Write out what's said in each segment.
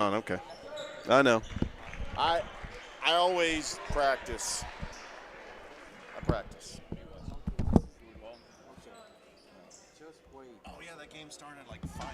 Okay. I know. I always practice. I practice. Oh yeah, that game started like 5:30.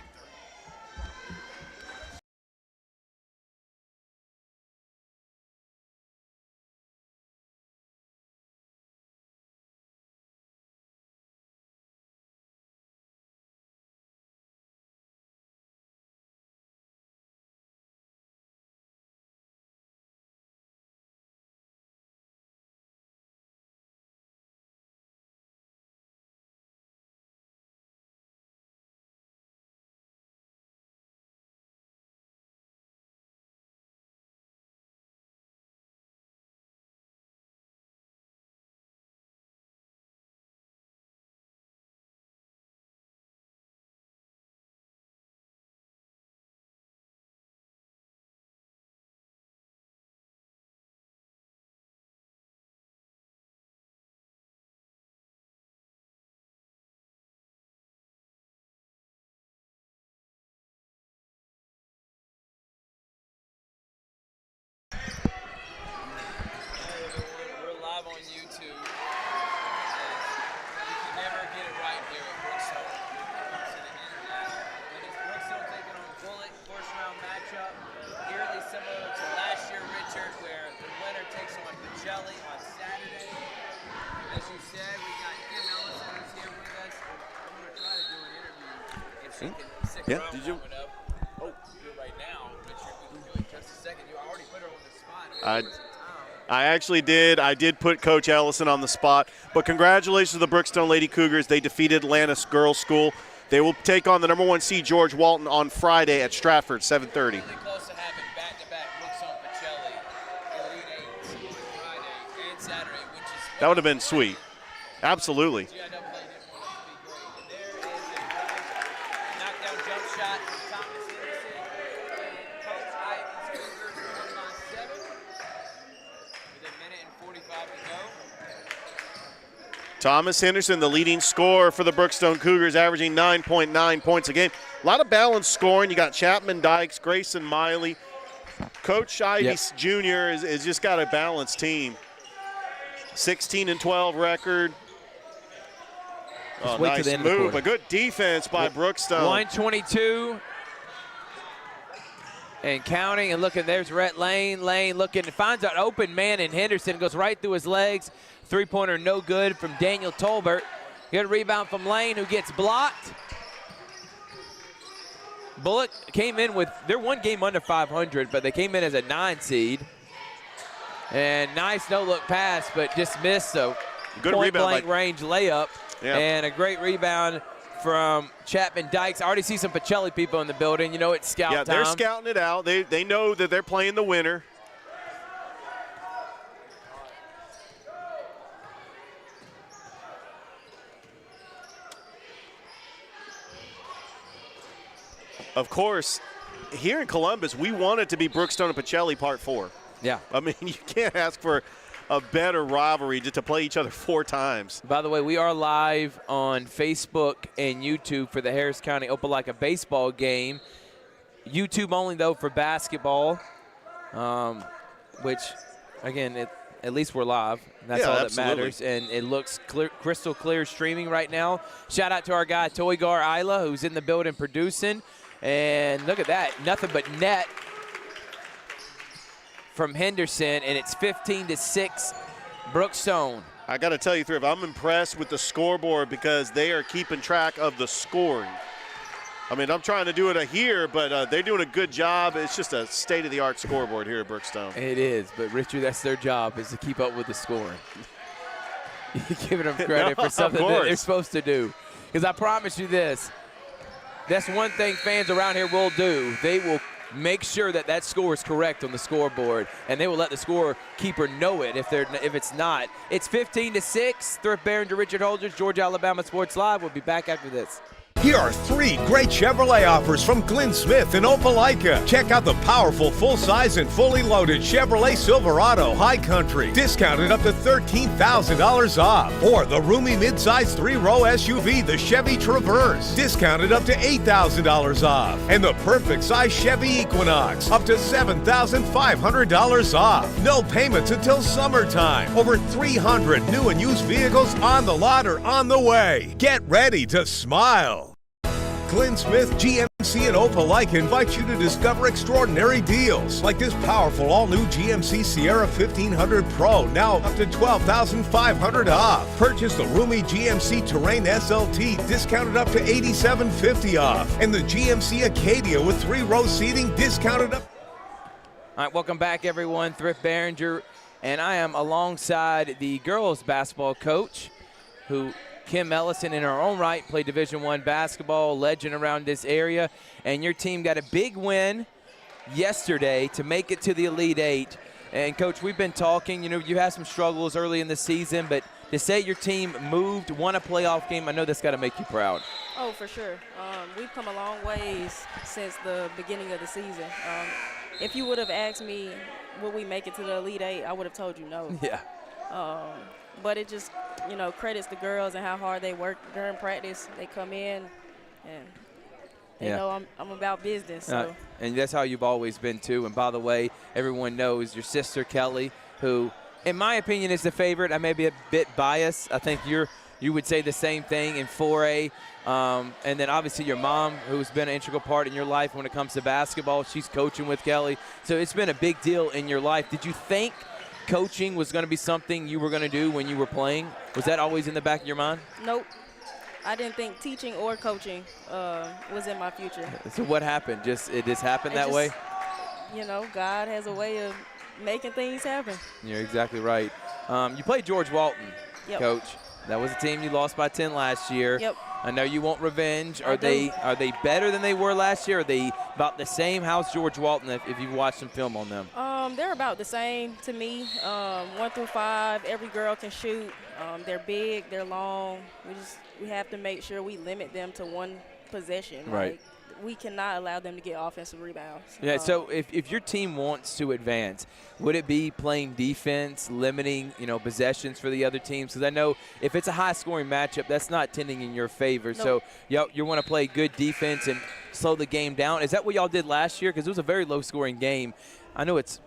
We're live on YouTube. You can never get it right here at Brookstone. It is Brookstone taking on Bulloch, first round matchup. Eerily similar to last year, Richard, where the winner takes on Pacelli on Saturday. As you said, we got Kim Ellison who's here with us. I'm going to try to do an interview if she can stick around long enough. Oh, do it right now, Richard. We can do it in just a second. You already put her on the spot. I actually did. I did put Coach Ellison on the spot. But congratulations to the Brookstone Lady Cougars. They defeated Atlanta Girls School. They will take on the #1 seed George Walton on Friday at Stratford, 7:30. Really close to having back-to-back Brookstone Pacelli Elite Eights on Friday and Saturday, which is That would have been sweet. Absolutely. GIAA didn't want us to be great. And there is a knockdown jump shot from Thomas Henderson and Coach Ivy's Cougars on line 7 with a minute and 45 to go. Thomas Henderson, the leading scorer for the Brookstone Cougars, averaging 9.9 points a game. A lot of balanced scoring. You got Chapman Dykes, Grayson Miley. Coach Ivy Jr. is just got a balanced team. 16-12 record. Oh, nice move. A good defense by Brookstone. 122 and counting, and looking, there's Rhett Lane. Lane looking, finds an open man in Henderson, goes right through his legs. Three-pointer no good from Daniel Tolbert. Good rebound from Lane, who gets blocked. Bulloch came in with, they're one game under 500, but they came in as a 9 seed. And nice no-look pass, but just missed a point-blank range layup. Yeah. And a great rebound from Chapman Dykes. I already see some Pacelli people in the building. You know, it's scout time. Yeah, they're scouting it out. They know that they're playing the winner. Of course, here in Columbus, we want it to be Brookstone and Pacelli Part 4. Yeah. I mean, you can't ask for a better rivalry to play each other 4 times. By the way, we are live on Facebook and YouTube for the Harris County Opelika baseball game. YouTube only, though, for basketball, which, again, at least we're live. That's all that matters. And it looks clear, crystal clear streaming right now. Shout out to our guy, Toygar Isla, who's in the building producing. And look at that, nothing but net from Henderson, and it's 15-6 Brookstone. I got to tell you, Thrift, I'm impressed with the scoreboard because they are keeping track of the scoring. I mean, I'm trying to do it here, but they're doing a good job. It's just a state-of-the-art scoreboard here at Brookstone. It is, but Richard, that's their job, is to keep up with the scoring. You're giving them credit for something that they're supposed to do. Because I promise you this, that's one thing fans around here will do. They will make sure that that score is correct on the scoreboard, and they will let the scorekeeper know it if it's not. It's 15-6. Thrift Barringer, Richard Holdridge, Georgia Alabama Sports Live. We'll be back after this. Here are 3 great Chevrolet offers from Glenn Smith in Opelika. Check out the powerful full-size and fully loaded Chevrolet Silverado High Country, discounted up to $13,000 off. Or the roomy midsize 3-row SUV, the Chevy Traverse, discounted up to $8,000 off. And the perfect size Chevy Equinox, up to $7,500 off. No payments until summertime. Over 300 new and used vehicles on the lot or on the way. Get ready to smile. Glenn Smith GMC and Opelika invite you to discover extraordinary deals like this powerful all-new GMC Sierra 1500 Pro, now up to $12,500 off. Purchase the roomy GMC Terrain SLT, discounted up to $8,750 off. And the GMC Acadia with 3-row seating, discounted up. All right, welcome back, everyone. Thrift Behringer, and I am alongside the girls basketball coach, who Kim Ellison, in her own right, played Division I basketball, legend around this area. And your team got a big win yesterday to make it to the Elite Eight. And, Coach, we've been talking. You know, you had some struggles early in the season, but to say your team moved, won a playoff game, I know that's got to make you proud. Oh, for sure. We've come a long ways since the beginning of the season. If you would have asked me, will we make it to the Elite Eight, I would have told you no. Yeah. But it just, you know, credits the girls and how hard they work during practice. They come in and they know I'm about business. So. And that's how you've always been, too. And, by the way, everyone knows your sister, Kelly, who, in my opinion, is the favorite. I may be a bit biased. I think you would say the same thing in 4A. And then, obviously, your mom, who's been an integral part in your life when it comes to basketball. She's coaching with Kelly. So it's been a big deal in your life. Did you think coaching was going to be something you were going to do when you were playing? Was that always in the back of your mind? Nope. I didn't think teaching or coaching was in my future. So what happened? It just happened that way? You know, God has a way of making things happen. You're exactly right. You played George Walton, Yep. Coach. That was a team you lost by 10 last year. Yep. I know you want revenge. I do. Are they better than they were last year? Are they about the same? How's George Walton if you've watched some film on them? They're about the same to me. 1 through 5, every girl can shoot. They're big, they're long. We have to make sure we limit them to one possession. Right. Like, we cannot allow them to get offensive rebounds. Yeah, so if your team wants to advance, would it be playing defense, limiting, possessions for the other teams? Because I know if it's a high-scoring matchup, that's not tending in your favor. Nope. So you want to play good defense and slow the game down. Is that what y'all did last year? Because it was a very low-scoring game. I know it's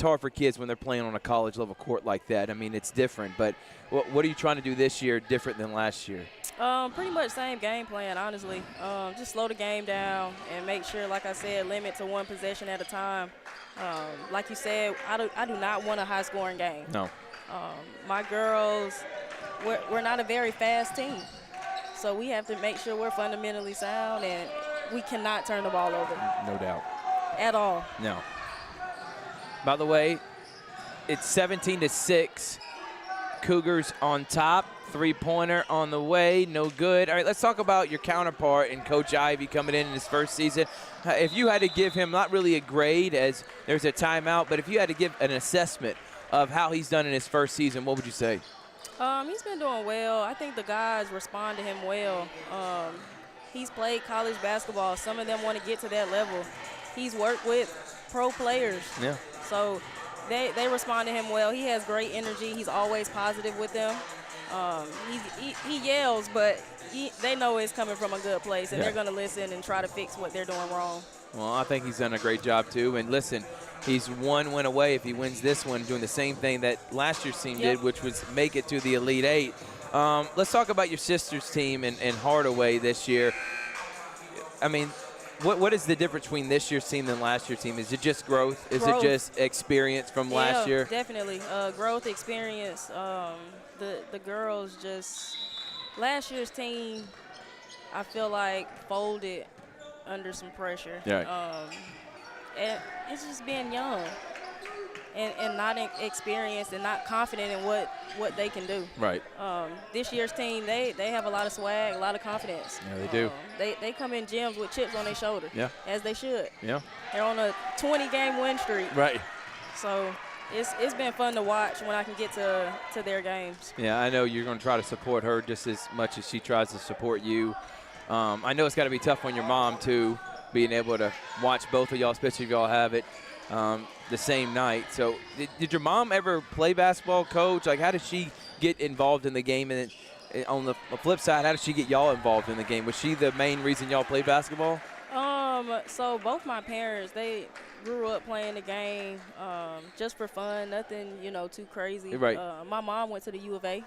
hard for kids when they're playing on a college-level court like that. I mean, it's different. But what are you trying to do this year different than last year? Pretty much same game plan, honestly. Just slow the game down and make sure, like I said, limit to one possession at a time. Like you said, I do not want a high-scoring game. No. My girls, we're not a very fast team. So we have to make sure we're fundamentally sound, and we cannot turn the ball over. No doubt. At all. No. By the way, it's 17-6. Cougars on top. Three-pointer on the way, no good. All right, let's talk about your counterpart and Coach Ivey coming in his first season. If you had to give him not really a grade as there's a timeout, but if you had to give an assessment of how he's done in his first season, what would you say? He's been doing well. I think the guys respond to him well. He's played college basketball. Some of them want to get to that level. He's worked with pro players. Yeah. So they respond to him well. He has great energy. He's always positive with them. He yells, but they know it's coming from a good place, and they're going to listen and try to fix what they're doing wrong. Well, I think he's done a great job, too. And listen, he's one win away if he wins this one, doing the same thing that last year's team did, which was make it to the Elite Eight. Let's talk about your sister's team and Hardaway this year. I mean, what is the difference between this year's team and last year's team? Is it just growth? Is it just experience from last year? Definitely. Growth, experience. The girls just – last year's team, I feel like, folded under some pressure. Right. And it's just being young and not experienced and not confident in what they can do. Right. This year's team, they have a lot of swag, a lot of confidence. Yeah, they do. They come in gyms with chips on their shoulder, as they should. Yeah. They're on a 20-game win streak. Right. So it's been fun to watch when I can get to their games. Yeah, I know you're going to try to support her just as much as she tries to support you. I know it's got to be tough on your mom, too, being able to watch both of y'all, especially if y'all have it the same night. So did your mom ever play basketball, coach? Like, how did she get involved in the game? And on the flip side, how did she get y'all involved in the game? Was she the main reason y'all played basketball? So both my parents, they grew up playing the game just for fun, nothing, too crazy. Right. My mom went to the U of A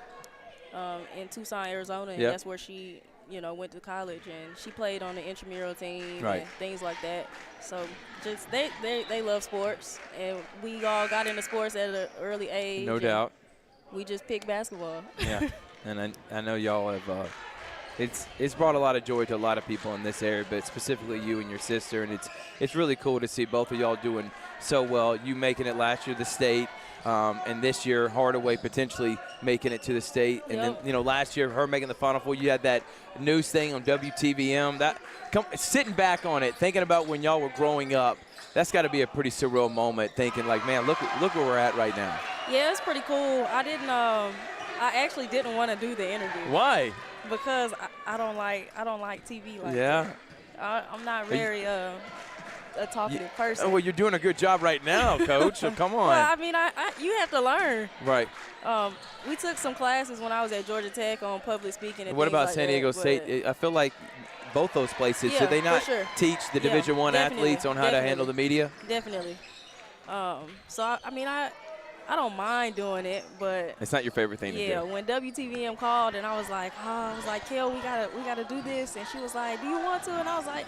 in Tucson, Arizona, and that's where she, went to college, and she played on the intramural team and things like that. So just they love sports, and we all got into sports at an early age. No doubt. We just picked basketball. Yeah, and I know y'all have it's brought a lot of joy to a lot of people in this area, but specifically you and your sister, and it's really cool to see both of y'all doing so well. You making it last year, the state, and this year Hardaway potentially making it to the state, and then last year her making the Final Four. You had that news thing on WTVM. Sitting back on it, thinking about when y'all were growing up, that's got to be a pretty surreal moment. Thinking like, man, look where we're at right now. Yeah, it's pretty cool. I actually didn't want to do the interview. Why? Because I don't like TV like that. I'm not very a talkative person. Oh, well, you're doing a good job right now, Coach. So come on. Well, I mean, you have to learn. Right. We took some classes when I was at Georgia Tech on public speaking. And what about like San Diego State? I feel like both those places, should they not teach the Division I athletes on how to handle the media? Definitely. So, I don't mind doing it, but it's not your favorite thing to do. Yeah, when WTVM called and I was like, Kel, we gotta do this, and she was like, do you want to? And I was like,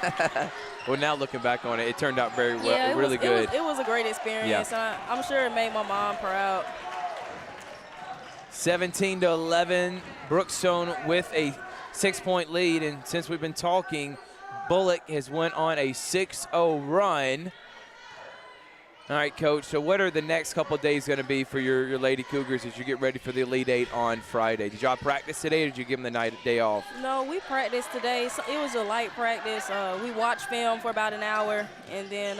eh. Well, now looking back on it, it turned out very well, yeah, really good. It was a great experience. Yeah. And I'm sure it made my mom proud. 17-11, Brookstone with a 6-point lead, and since we've been talking, Bulloch has went on a 6-0 run. All right, Coach, so what are the next couple of days going to be for your Lady Cougars as you get ready for the Elite Eight on Friday? Did y'all practice today, or did you give them the day off? No, we practiced today. So it was a light practice. We watched film for about an hour and then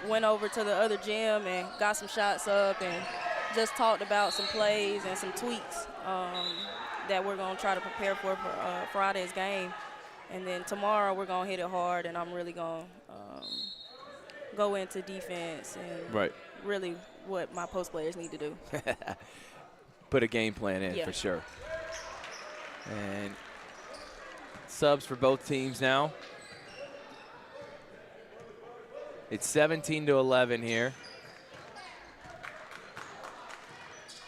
went over to the other gym and got some shots up and just talked about some plays and some tweaks that we're going to try to prepare for Friday's game. And then tomorrow we're going to hit it hard, and I'm really going to go into defense and really what my post players need to do. Put a game plan in for sure. And subs for both teams now. It's 17-11 here.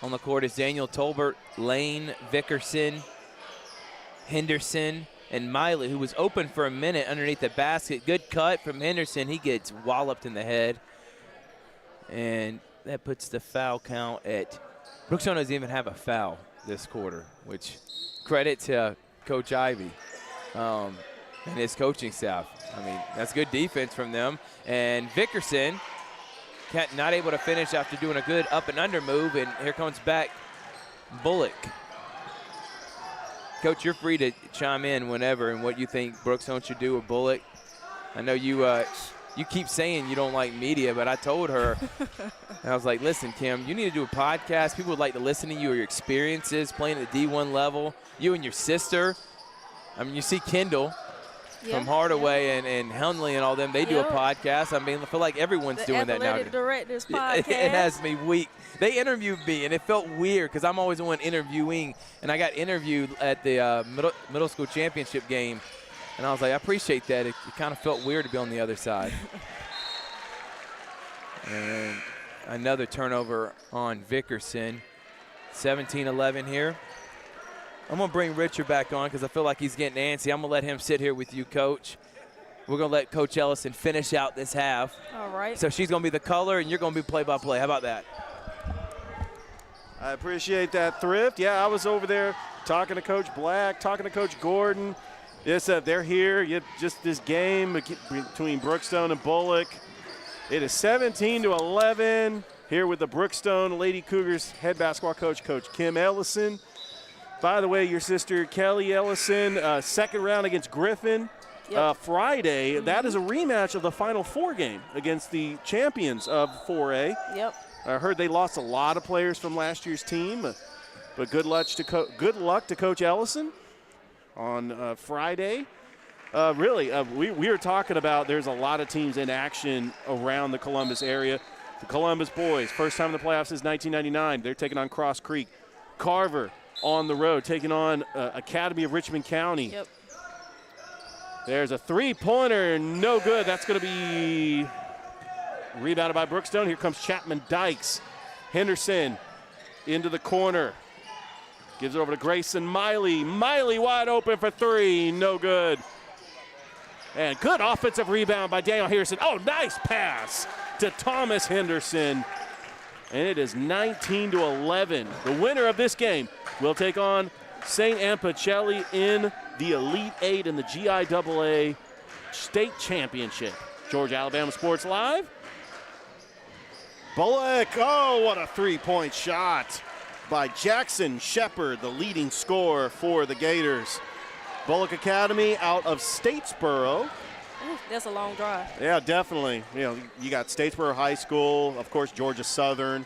On the court is Daniel Tolbert, Lane, Vickerson, Henderson, and Miley, who was open for a minute underneath the basket. Good cut from Henderson. He gets walloped in the head. And that puts the foul count at – Brookstone doesn't even have a foul this quarter, which credit to Coach Ivey and his coaching staff. I mean, that's good defense from them. And Vickerson not able to finish after doing a good up and under move, and here comes back Bulloch. Coach, you're free to chime in whenever and what you think Brookstone should do with Bulloch. I know you keep saying you don't like media, but I told her, and I was like, listen, Kim, you need to do a podcast. People would like to listen to you or your experiences playing at the D1 level. You and your sister. I mean, you see Kendall from Hardaway and Hunley and all them. They do a podcast. I mean, I feel like everyone's doing that now. The Athletic Directors podcast. It has me weak. They interviewed me, and it felt weird because I'm always the one interviewing, and I got interviewed at the middle school championship game, and I was like, I appreciate that. It kind of felt weird to be on the other side. And another turnover on Vickerson. 17-11 here. I'm going to bring Richard back on because I feel like he's getting antsy. I'm going to let him sit here with you, Coach. We're going to let Coach Ellison finish out this half. All right. So she's going to be the color, and you're going to be play-by-play. How about that? I appreciate that, Thrift. Yeah, I was over there talking to Coach Black, talking to Coach Gordon. Yes, they're here. Just this game between Brookstone and Bulloch. It is 17-11 here with the Brookstone Lady Cougars head basketball coach, Coach Kim Ellison. By the way, your sister Kelly Ellison, second round against Griffin Friday. Mm-hmm. That is a rematch of the Final Four game against the champions of 4A. Yep. I heard they lost a lot of players from last year's team, but good luck to Coach Ellison. on Friday. We were talking about there's a lot of teams in action around the Columbus area. The Columbus boys, first time in the playoffs since 1999. They're taking on Cross Creek. Carver on the road, taking on Academy of Richmond County. Yep. There's a three-pointer, no good. That's going to be rebounded by Brookstone. Here comes Chapman Dykes. Henderson into the corner. Gives it over to Grayson Miley. Miley wide open for three, no good. And good offensive rebound by Daniel Harrison. Oh, nice pass to Thomas Henderson. And it is 19-11. The winner of this game will take on St. Anne Pacelli in the Elite Eight in the GIAA State Championship. Georgia Alabama Sports Live. Bulloch, oh, what a three-point shot by Jackson Shepard, the leading scorer for the Gators. Bulloch Academy out of Statesboro. Ooh, that's a long drive. Yeah, definitely. You know, you got Statesboro High School, of course, Georgia Southern.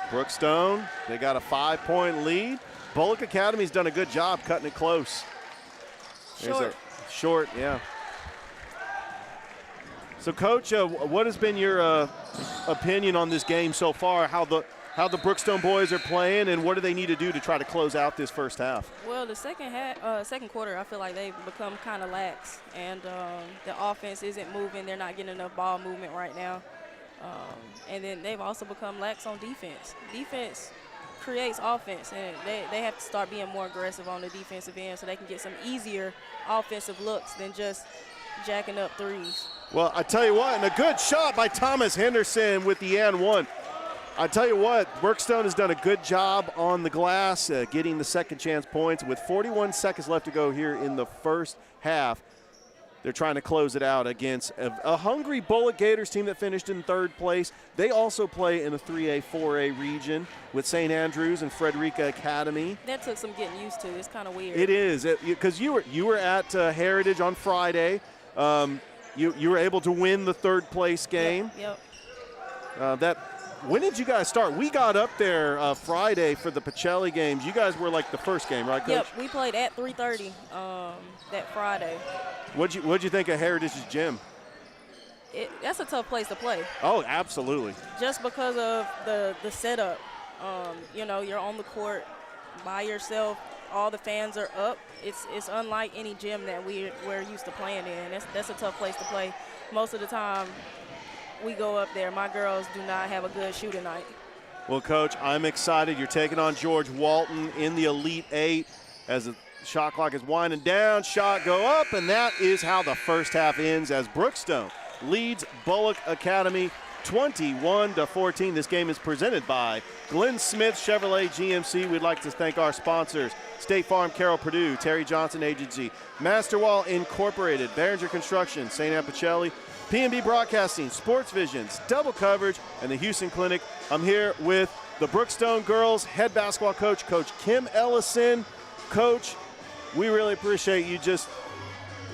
Brookstone, they got a 5-point lead. Bulloch Academy's done a good job cutting it close. Short, yeah. So, Coach, what has been your opinion on this game so far? How the Brookstone boys are playing, and what do they need to do to try to close out this first half? Well, the second quarter, I feel like they've become kind of lax, and the offense isn't moving. They're not getting enough ball movement right now. And then they've also become lax on defense. Defense creates offense, and they have to start being more aggressive on the defensive end so they can get some easier offensive looks than just jacking up threes. Well, I tell you what, and a good shot by Thomas Henderson with the and one. I tell you what, Brookstone has done a good job on the glass, getting the second chance points. With 41 seconds left to go here in the first half, they're trying to close it out against a hungry Bulloch Gators team that finished in third place. They also play in the 3A, 4A region with St. Andrews and Frederica Academy. That took some getting used to. It's kind of weird. It is, because you were at Heritage on Friday. You were able to win the third place game. Yep. When did you guys start? We got up there Friday for the Pacelli games. You guys were like the first game, right, Coach? Yep, we played at 3:30 that Friday. What'd you think of Heritage's gym? That's a tough place to play. Oh, absolutely. Just because of the setup. You know, you're on the court by yourself. All the fans are up. It's unlike any gym that we're used to playing in. That's a tough place to play. Most of the time we go up there, my girls do not have a good shooting night. Well, Coach, I'm excited. You're taking on George Walton in the Elite Eight as the shot clock is winding down. Shot go up, and that is how the first half ends as Brookstone leads Bulloch Academy 21-14. This game is presented by Glenn Smith Chevrolet GMC. We'd like to thank our sponsors: State Farm, Carroll Purdue, Terry Johnson Agency, Masterwall Incorporated, Behringer Construction, St. Anne Pacelli, P&B Broadcasting, Sports Visions, Double Coverage, and the Houston Clinic. I'm here with the Brookstone girls head basketball coach, Coach Kim Ellison. Coach, we really appreciate you just –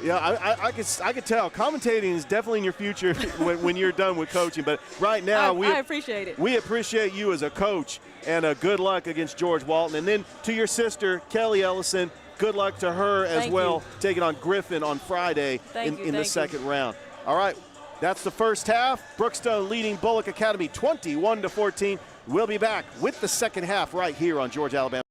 I could tell commentating is definitely in your future when you're done with coaching. But right now, I appreciate it. We appreciate you as a coach, and good luck against George Walton. And then to your sister, Kelly Ellison, good luck to her as well, taking on Griffin on Friday in the second round. All right, that's the first half. Brookstone leading Bulloch Academy 21-14. We'll be back with the second half right here on Georgia Alabama.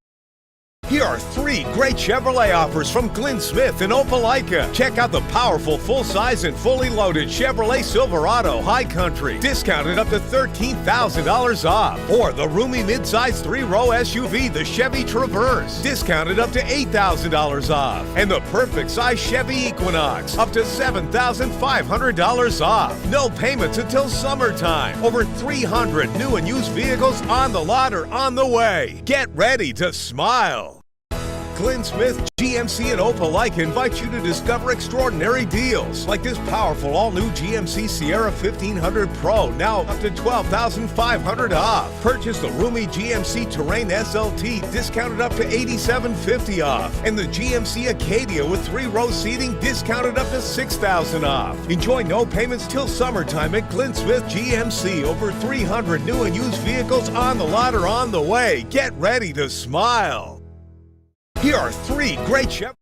Here are 3 great Chevrolet offers from Glenn Smith in Opelika. Check out the powerful full-size and fully loaded Chevrolet Silverado High Country, discounted up to $13,000 off. Or the roomy midsize 3-row SUV, the Chevy Traverse, discounted up to $8,000 off. And the perfect size Chevy Equinox, up to $7,500 off. No payments until summertime. Over 300 new and used vehicles on the lot or on the way. Get ready to smile. Glenn Smith GMC in Opelika invites you to discover extraordinary deals like this powerful all-new GMC Sierra 1500 Pro, now up to $12,500 off. Purchase the roomy GMC Terrain SLT, discounted up to $8,750 off. And the GMC Acadia with 3-row seating, discounted up to $6,000 off. Enjoy no payments till summertime at Glenn Smith GMC. Over 300 new and used vehicles on the lot or on the way. Get ready to smile. Here are 3 great Chevrolet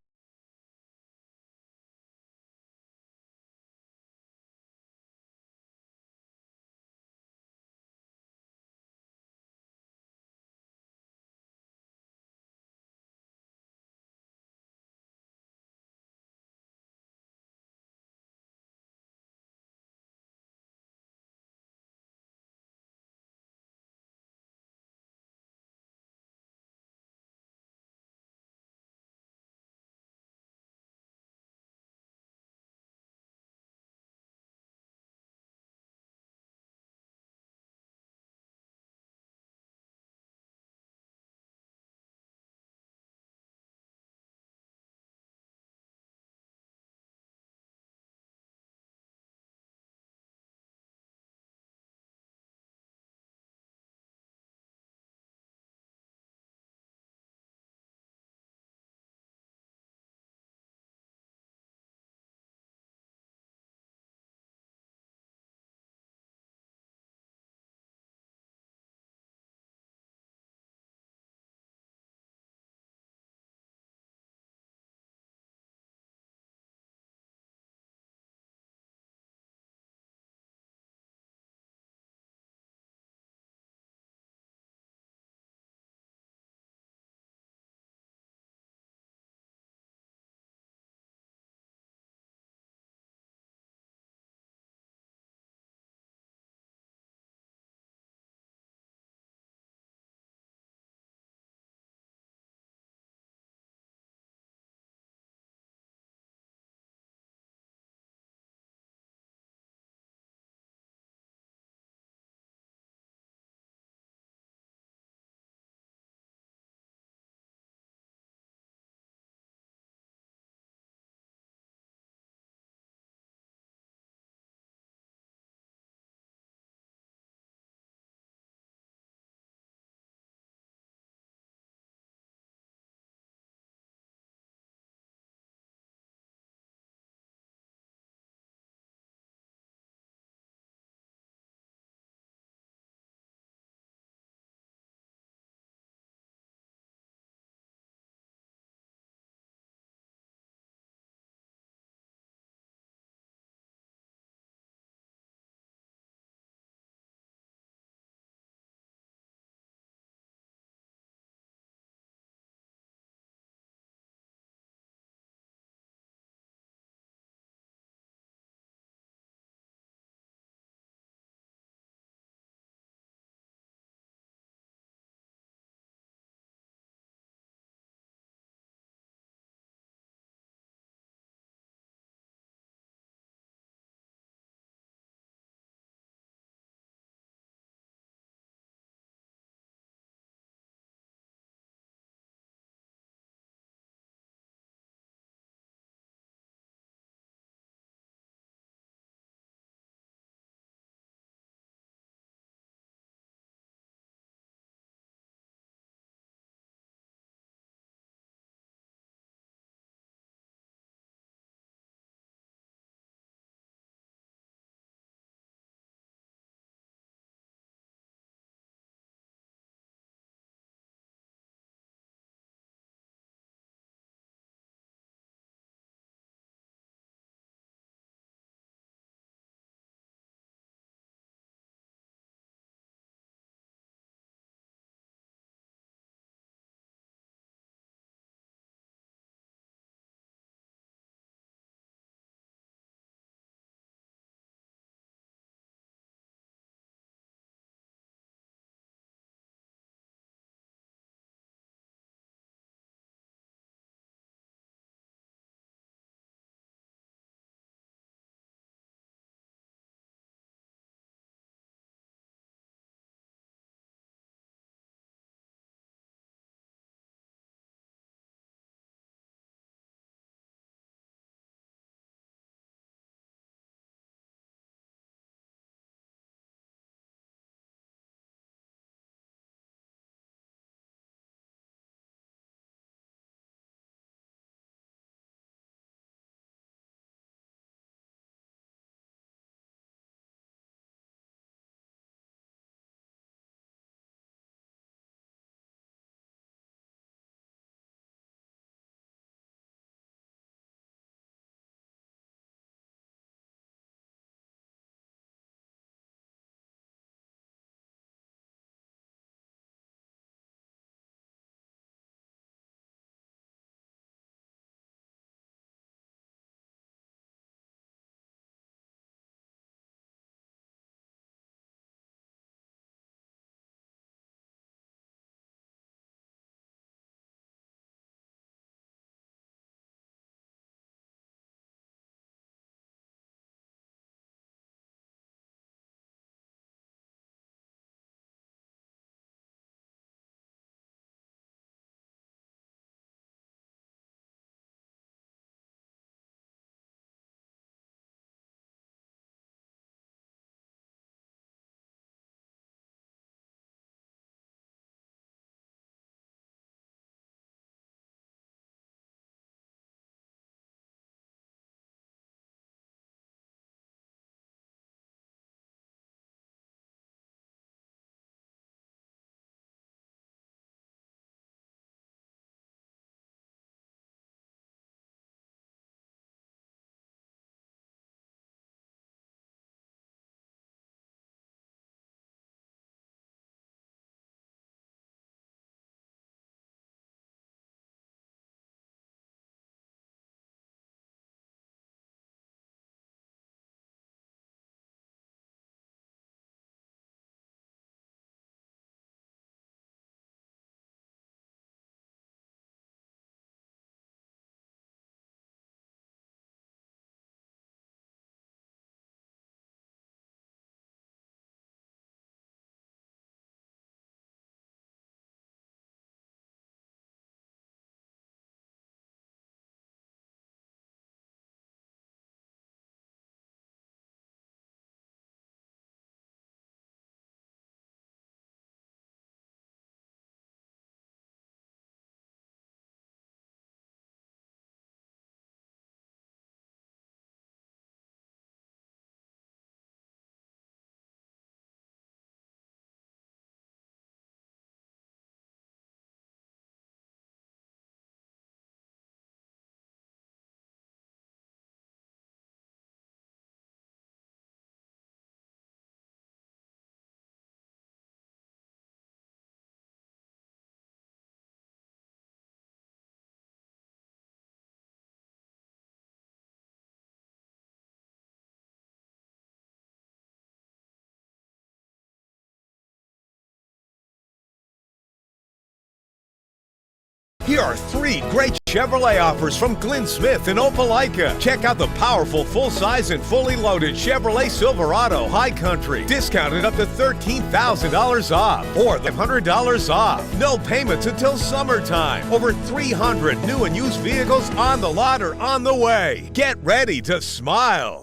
Here are 3 great Chevrolet offers from Glenn Smith in Opelika. Check out the powerful full-size and fully loaded Chevrolet Silverado High Country. Discounted up to $13,000 off or $100 off. No payments until summertime. Over 300 new and used vehicles on the lot or on the way. Get ready to smile.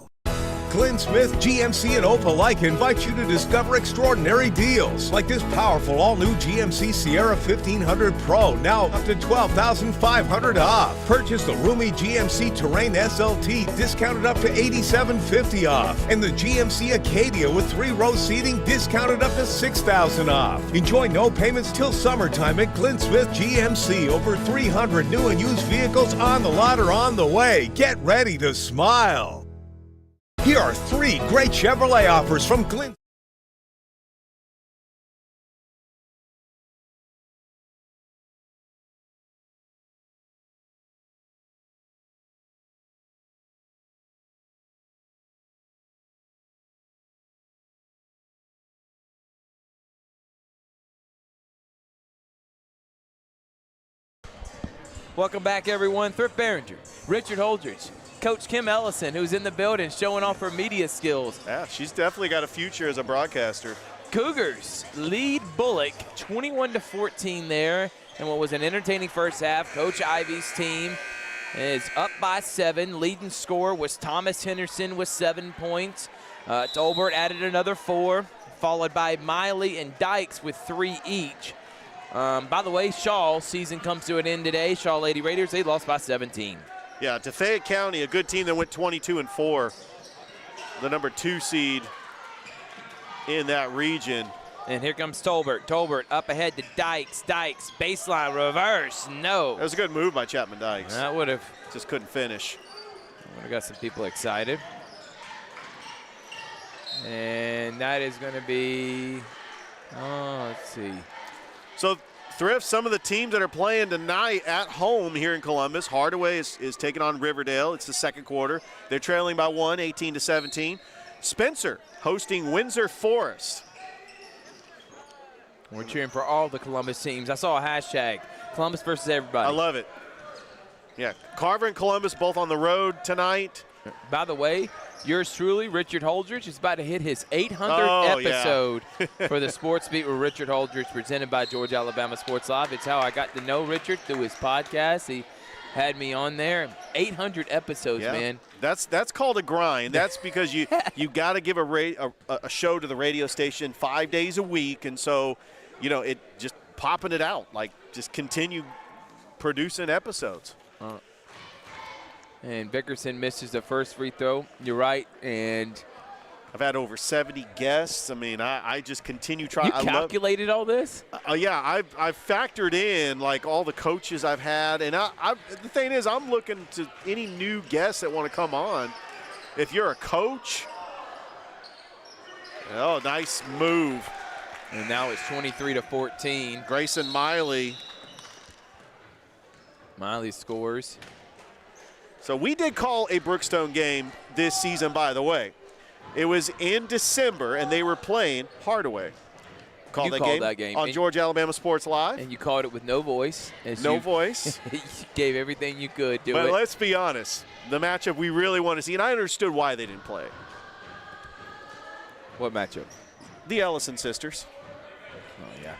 Glenn Smith GMC in Opelika invites you to discover extraordinary deals like this powerful all-new GMC Sierra 1500 Pro, now up to $12,500 off. Purchase the roomy GMC Terrain SLT, discounted up to $8,750 off. And the GMC Acadia with 3-row seating, discounted up to $6,000 off. Enjoy no payments till summertime at Glenn Smith GMC. Over 300 new and used vehicles on the lot or on the way. Get ready to smile. Here are 3 great Chevrolet offers from Glenn. Welcome back, everyone. Thrift Behringer, Richard Holdridge, Coach Kim Ellison, who's in the building showing off her media skills. Yeah, she's definitely got a future as a broadcaster. Cougars lead Bulloch 21-14 there, and what was an entertaining first half. Coach Ivy's team is up by 7. Leading scorer was Thomas Henderson with 7 points. Tolbert added another 4, followed by Miley and Dykes with 3 each. By the way, Shaw's season comes to an end today. Shaw Lady Raiders, they lost by 17. Yeah, to Fayette County, a good team that went 22-4, the number 2 seed in that region. And here comes Tolbert. Tolbert up ahead to Dykes. Dykes, baseline reverse, no. That was a good move by Chapman Dykes. That would have. Just couldn't finish. Would have got some people excited. And that is going to be, let's see. So Thrift, some of the teams that are playing tonight at home here in Columbus. Hardaway is taking on Riverdale. It's the second quarter. They're trailing by 1, 18-17. Spencer hosting Windsor Forest. We're cheering for all the Columbus teams. I saw a hashtag, Columbus versus everybody. I love it. Yeah, Carver and Columbus both on the road tonight. By the way, yours truly, Richard Holdridge, is about to hit his 800th episode for the Sports Beat with Richard Holdridge, presented by Georgia Alabama Sports Live. It's how I got to know Richard through his podcast. He had me on there. 800 episodes, man. That's called a grind. That's because you got to give a show to the radio station 5 days a week, and so it just popping it out, like just continue producing episodes. And Vickerson misses the first free throw. You're right. And I've had over 70 guests. I mean, I just continue trying. You calculated all this? Yeah, I've factored in like all the coaches I've had, and the thing is, I'm looking to any new guests that want to come on. If you're a coach, nice move. And now it's 23-14. Grayson Miley. Miley scores. So we did call a Brookstone game this season, by the way. It was in December, and they were playing Hardaway. Called that game on Georgia Alabama Sports Live. And you called it with no voice. No voice. You gave everything you could to it. But let's be honest, the matchup we really want to see, and I understood why they didn't play. What matchup? The Ellison sisters. Oh, yeah.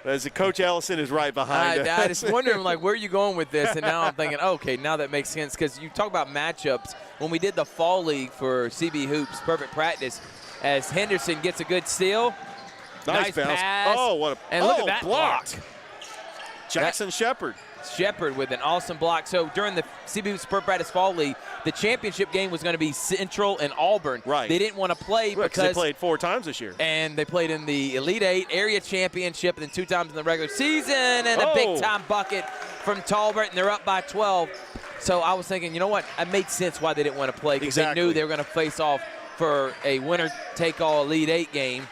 As Coach Ellison is right behind us. I was wondering, like, where are you going with this? And now I'm thinking, okay, now that makes sense. Because you talk about matchups. When we did the Fall League for CB Hoops, perfect practice, as Henderson gets a good steal. Nice bounce. Pass. Oh, what a and look at that blocked. block. Jackson Shepard. Shepard with an awesome block. So during the CB Hoops Per Practice Fall League, the championship game was going to be Central and Auburn. Right. They didn't want to play because they played 4 times this year. And they played in the Elite 8 area championship and then 2 times in the regular season, and a big-time bucket from Tolbert, and they're up by 12. So I was thinking, you know what? It made sense why they didn't want to play, because they knew they were going to face off for a winner-take-all Elite 8 game.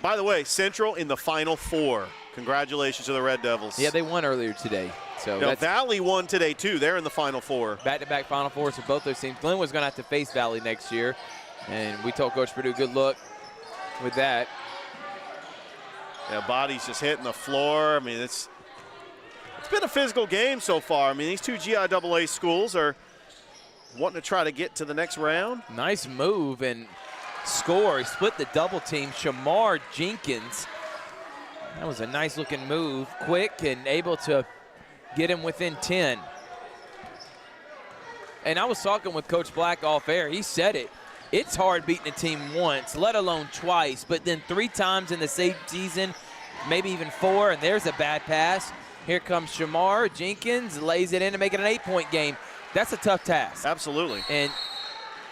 By the way, Central in the Final Four. Congratulations to the Red Devils. Yeah, they won earlier today. So Valley won today, too. They're in the Final Four. Back-to-back Final Fours for both those teams. Glenn was going to have to face Valley next year, and we told Coach Purdue, good luck with that. Yeah, body's just hitting the floor. I mean, it's It's been a physical game so far. I mean, these two GIAA schools are wanting to try to get to the next round. Nice move and score. He split the double team. Shamar Jenkins. That was a nice looking move. Quick and able to get him within 10. And I was talking with Coach Black off air. He said it. It's hard beating a team once, let alone twice. But then 3 times in the same season, maybe even 4, and there's a bad pass. Here comes Shamar Jenkins, lays it in to make it an 8-point game. That's a tough task. Absolutely. And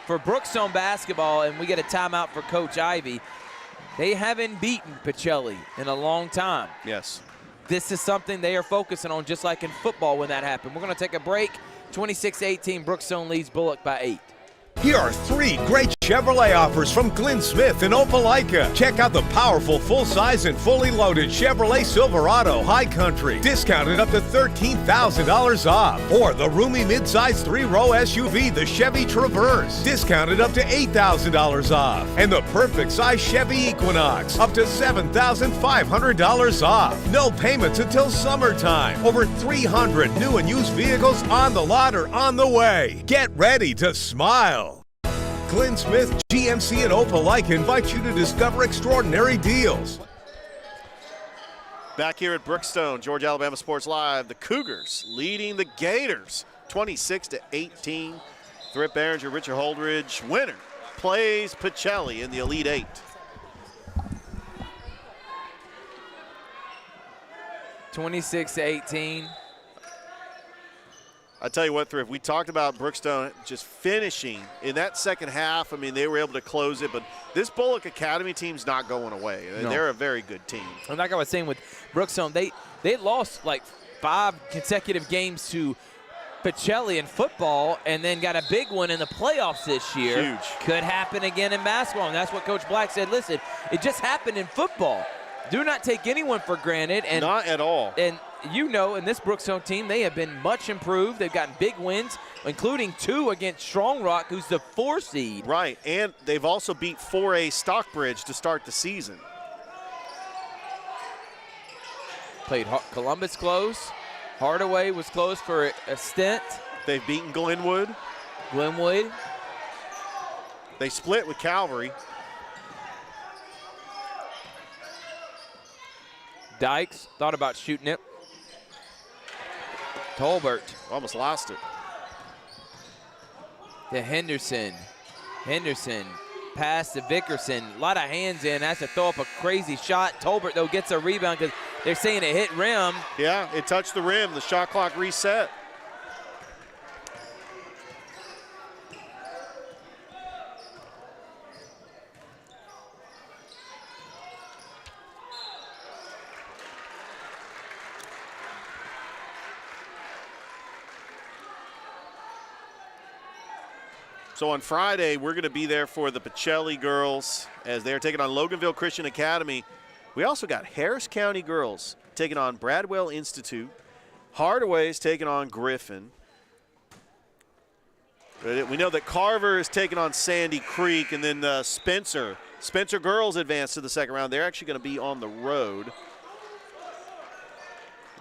for Brookstone basketball, and we get a timeout for Coach Ivy, they haven't beaten Pacelli in a long time. Yes. This is something they are focusing on, just like in football when that happened. We're going to take a break. 26-18, Brookstone leads Bulloch by 8. Here are 3 great Chevrolet offers from Glenn Smith in Opelika. Check out the powerful full-size and fully loaded Chevrolet Silverado High Country, discounted up to $13,000 off. Or the roomy midsize 3-row SUV, the Chevy Traverse, discounted up to $8,000 off. And the perfect size Chevy Equinox, up to $7,500 off. No payments until summertime. Over 300 new and used vehicles on the lot or on the way. Get ready to smile. Glenn Smith GMC and Opelika invite you to discover extraordinary deals. Back here at Brookstone, Georgia Alabama Sports Live, the Cougars leading the Gators 26-18. Thrift Behringer, Richard Holdridge, winner, plays Pacelli in the Elite 8. (26-18). I tell you what, Thrift, we talked about Brookstone just finishing in that second half. I mean, they were able to close it, but this Bulloch Academy team's not going away. No. They're a very good team. And like I was saying with Brookstone, they lost like 5 consecutive games to Pacelli in football and then got a big one in the playoffs this year. Huge. Could happen again in basketball, and that's what Coach Black said. Listen, it just happened in football. Do not take anyone for granted. And not at all. And you know, in this Brookstone team, they have been much improved. They've gotten big wins, including 2 against Strong Rock, who's the 4 seed. Right, and they've also beat 4A Stockbridge to start the season. Played Columbus close. Hardaway was close for a stint. They've beaten Glenwood. They split with Calvary. Dykes thought about shooting it. Tolbert. Almost lost it. To Henderson. Henderson pass to Vickerson. A lot of hands in. Has to throw up a crazy shot. Tolbert, though, gets a rebound because they're saying it hit rim. Yeah, it touched the rim. The shot clock reset. So on Friday, we're going to be there for the Pacelli girls as they're taking on Loganville Christian Academy. We also got Harris County girls taking on Bradwell Institute. Hardaway's taking on Griffin. We know that Carver is taking on Sandy Creek, and then Spencer girls advance to the second round. They're actually going to be on the road.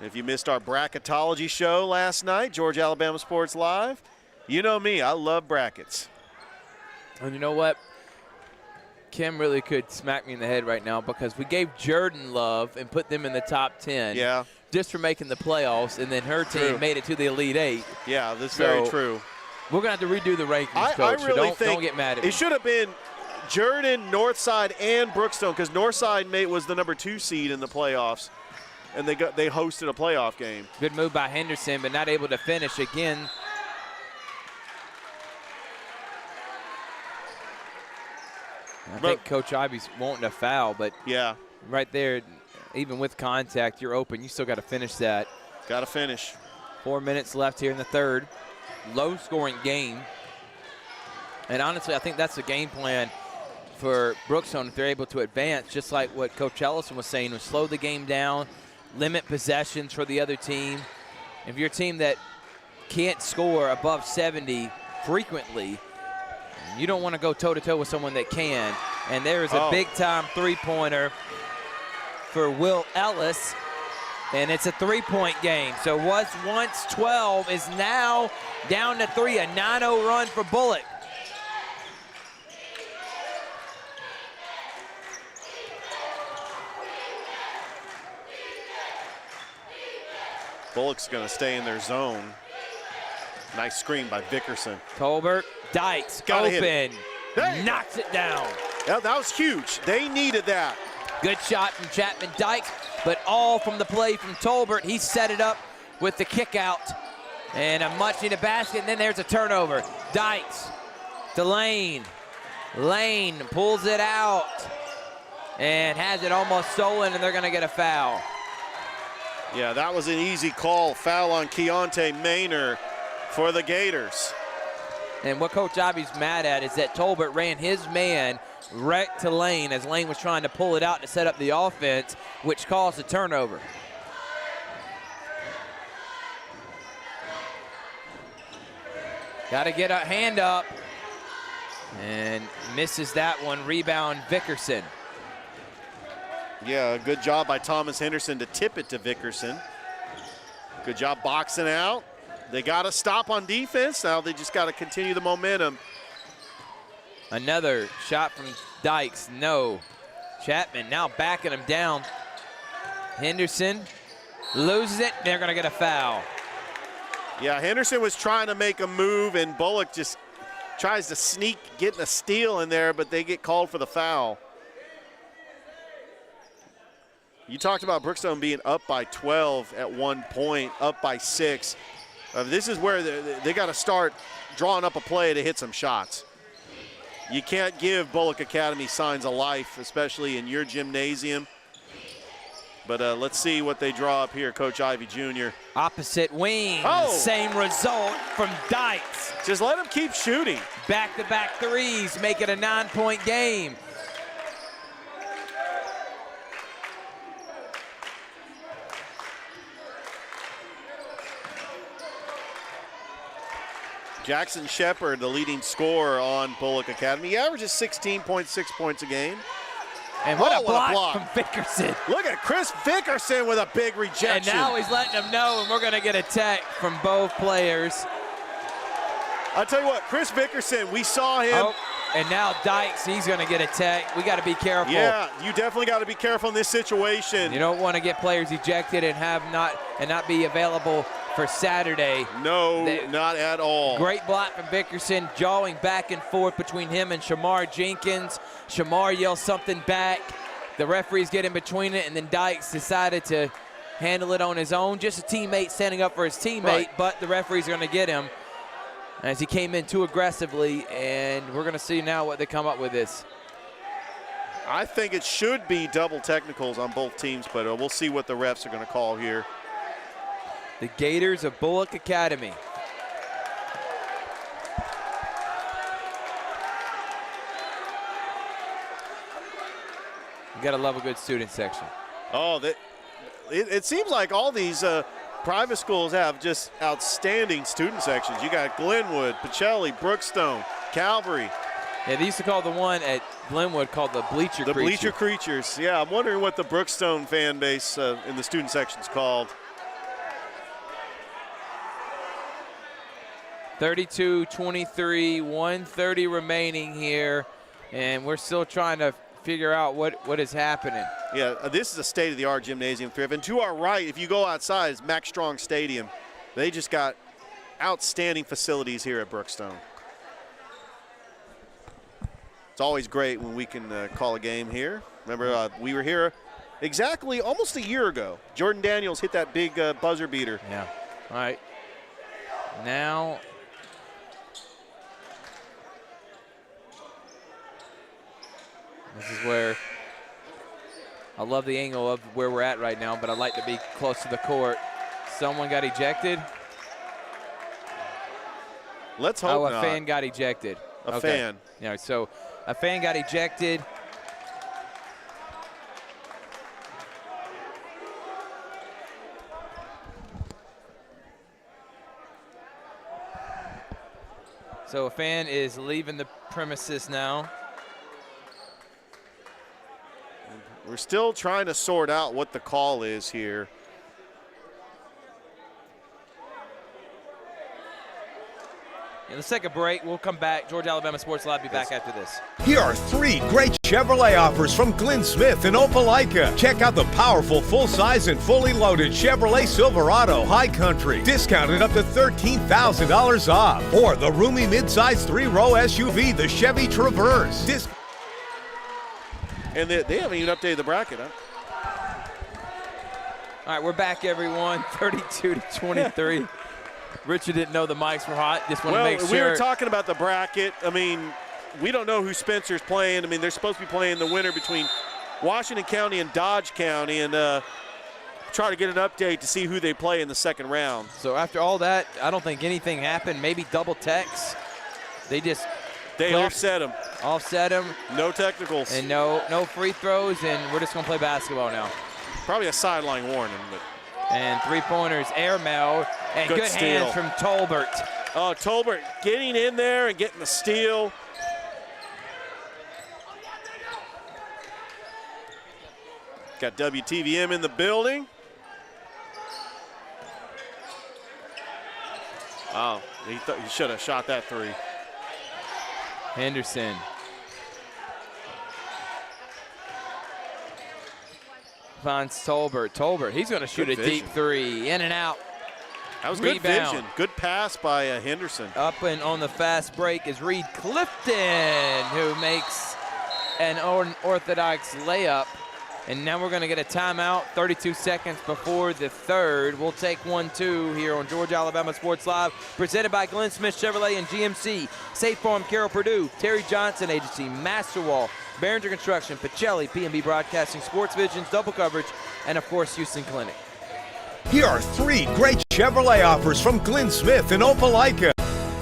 If you missed our bracketology show last night, Georgia Alabama Sports Live, you know me, I love brackets. And you know what? Kim really could smack me in the head right now because we gave Jordan love and put them in the top 10. Yeah. Just for making the playoffs, and then her team made it to the Elite 8. Yeah, that's very true. We're going to have to redo the rankings, Coach. I really think don't get mad at me. It should have been Jordan, Northside, and Brookstone because Northside was the number 2 seed in the playoffs, and they hosted a playoff game. Good move by Henderson, but not able to finish again. I think Coach Ivy's wanting a foul, but yeah, right there, even with contact, you're open. You still got to finish that. Got to finish. 4 minutes left here in the third. Low-scoring game. And honestly, I think that's the game plan for Brookstone if they're able to advance, just like what Coach Ellison was saying, was slow the game down, limit possessions for the other team. If you're a team that can't score above 70 frequently, you don't want to go toe-to-toe with someone that can. And there is a big-time three-pointer for Will Ellis. And it's a 3-point game. So was once 12 is now down to 3, a 9-0 run for Bulloch. Bullock's going to stay in their zone. Nice screen by Vickerson. Tolbert, Dykes, open, knocks it down. Yeah, that was huge. They needed that. Good shot from Chapman Dykes, but all from the play from Tolbert. He set it up with the kick out. And a much needed basket, and then there's a turnover. Dykes to Lane. Lane pulls it out and has it almost stolen, and they're going to get a foul. Yeah, that was an easy call. Foul on Keontae Maynor for the Gators. And what Coach Ivy's mad at is that Tolbert ran his man right to Lane as Lane was trying to pull it out to set up the offense, which caused a turnover. Got to get a hand up. And misses that one. Rebound, Vickerson. Yeah, good job by Thomas Henderson to tip it to Vickerson. Good job boxing out. They got to stop on defense. Now they just got to continue the momentum. Another shot from Dykes, no. Chapman now backing him down. Henderson loses it, they're gonna get a foul. Yeah, Henderson was trying to make a move and Bulloch just tries to sneak, getting a steal in there, but they get called for the foul. You talked about Brookstone being up by 12 at one point, up by 6. This is where they got to start drawing up a play to hit some shots. You can't give Bulloch Academy signs of life, especially in your gymnasium. But let's see what they draw up here, Coach Ivy Jr. Opposite wing, same result from Dykes. Just let him keep shooting. Back-to-back threes, make it a 9-point game. Jackson Shepard, the leading scorer on Bulloch Academy. He averages 16.6 points a game. And what a block from Vickerson. Look at Chris Vickerson with a big rejection. And now he's letting them know, and we're going to get a tech from both players. I'll tell you what, Chris Vickerson, we saw him. Oh, and now Dykes, he's going to get a tech. We got to be careful. Yeah, you definitely got to be careful in this situation. You don't want to get players ejected and not be available for Saturday. No, not at all. Great block from Vickerson, jawing back and forth between him and Shamar Jenkins. Shamar yells something back. The referees get in between it, and then Dykes decided to handle it on his own. Just a teammate standing up for his teammate, but the referees are going to get him as he came in too aggressively, and we're going to see now what they come up with this. I think it should be double technicals on both teams, but we'll see what the refs are going to call here. The Gators of Bulloch Academy. You gotta love a good student section. Oh, it seems like all these private schools have just outstanding student sections. You got Glenwood, Pacelli, Brookstone, Calvary. Yeah, they used to call the one at Glenwood called the Bleacher Creatures. The Bleacher Creatures. Yeah, I'm wondering what the Brookstone fan base in the student section's called. 32-23, 1:30 remaining here, and we're still trying to figure out what is happening. Yeah, this is a state-of-the-art gymnasium, Thrift. And to our right, if you go outside, it's Max Strong Stadium. They just got outstanding facilities here at Brookstone. It's always great when we can call a game here. Remember, we were here exactly almost a year ago. Jordan Daniels hit that big buzzer beater. Yeah. All right. Now, this is where I love the angle of where we're at right now, but I'd like to be close to the court. Someone got ejected. Let's hope not. A fan got ejected. A fan. Yeah, so a fan got ejected. So a fan is leaving the premises now. We're still trying to sort out what the call is here. let's take a break. We'll come back. Georgia Alabama Sports Live. Be back after this. Here are 3 great Chevrolet offers from Glenn Smith in Opelika. Check out the powerful full-size and fully loaded Chevrolet Silverado High Country, discounted up to $13,000 off. Or the roomy midsize 3-row SUV, the Chevy Traverse. And they haven't even updated the bracket, huh? All right, we're back, everyone. 32-23. Richard didn't know the mics were hot. Just want to make sure. We were talking about the bracket. I mean, we don't know who Spencer's playing. I mean, they're supposed to be playing the winner between Washington County and Dodge County, and try to get an update to see who they play in the second round. So after all that, I don't think anything happened. Maybe double techs. They offset them. Offset them. No technicals. And no free throws, and we're just going to play basketball now. Probably a sideline warning. But. And three-pointers, airmail, and good hands from Tolbert. Oh, Tolbert getting in there and getting the steal. Got WTVM in the building. Oh, he should have shot that 3. Henderson. Finds Tolbert. Tolbert, he's going to shoot a deep 3. In and out. That was good vision. Good pass by Henderson. Up and on the fast break is Reed Clifton, who makes an unorthodox layup. And now we're going to get a timeout, 32 seconds before the third. We'll take 1-2 here on Georgia Alabama Sports Live, presented by Glenn Smith Chevrolet and GMC, Safe Farm, Carroll Purdue, Terry Johnson Agency, Masterwall, Behringer Construction, Pacelli, P&B Broadcasting, Sports Visions, Double Coverage, and of course, Houston Clinic. Here are 3 great Chevrolet offers from Glenn Smith in Opelika.